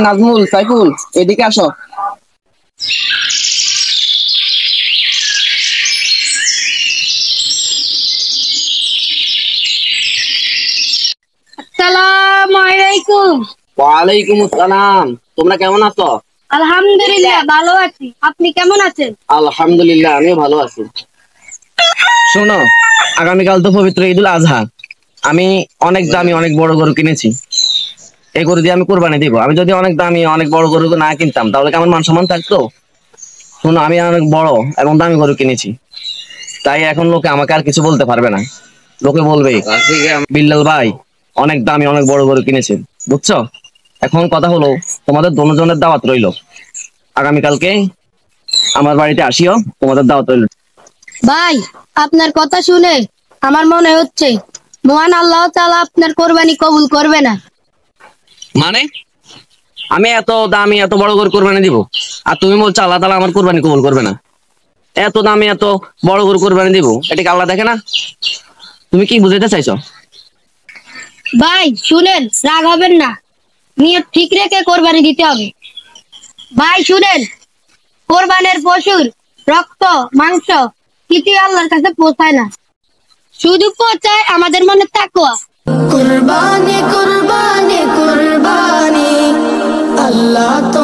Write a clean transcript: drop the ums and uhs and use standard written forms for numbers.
নাজমুল, সাইফুল, এদিকে আসো। আসসালামু আলাইকুম। ওয়ালাইকুম আসসালাম। তোমরা কেমন আছো? আলহামদুলিল্লাহ ভালো আছি, আপনি কেমন আছেন? আলহামদুলিল্লাহ, আমিও ভালো আছি। শোনো, আগামীকাল তো পবিত্র ঈদুল আজহা। আমি অনেক দামি অনেক বড় গরু কিনেছি। এই গরু দিয়ে আমি কোরবানি দিব। আমি যদি অনেক দামি অনেক বড় গরু না কিনতাম তাহলে কি আমার মান সম্মান থাকতো? শোনো, আমি অনেক বড় এবং দামি গরু কিনেছি, তাই এখন লোকে আমাকে আর কিছু বলতে পারবে না। লোকে বলবে বিল্লাল ভাই অনেক দামি অনেক বড় গরু কিনেছেন, বুঝছো? এখন কথা হলো, তোমাদের দুজনের দাওয়াত রইলো। আগামীকালকে আমার বাড়িতে আসিও, তোমাদের দাওয়াত রইলো। ভাই, আপনার কথা শুনে আমার মনে হচ্ছে মহান আল্লাহ তাআলা আপনার কোরবানি কবুল করবে না। মানে আমি এত দামি এত বড় গরু কোরবানি দিব, আর তুমি বলছো আল্লাহ তাআলা আমার কোরবানি কবুল করবে না? এত দামি এত বড় গরু কোরবানি দিব, এটা কি আল্লাহ দেখে না? তুমি কি বুঝাইতে চাইছো? ভাই শুনেন, রাগ হবেন না, নিয়ত ঠিক রেখে কোরবানি দিতে হবে। ভাই শুনেন, কোরবানের পশুর রক্ত মাংস কিছুই আল্লাহর কাছে পৌঁছায় না, শুধু পৌঁছায় আমাদের মনে তাকওয়া। কুরবানি কুরবানি কুরবানি, আল্লাহ তো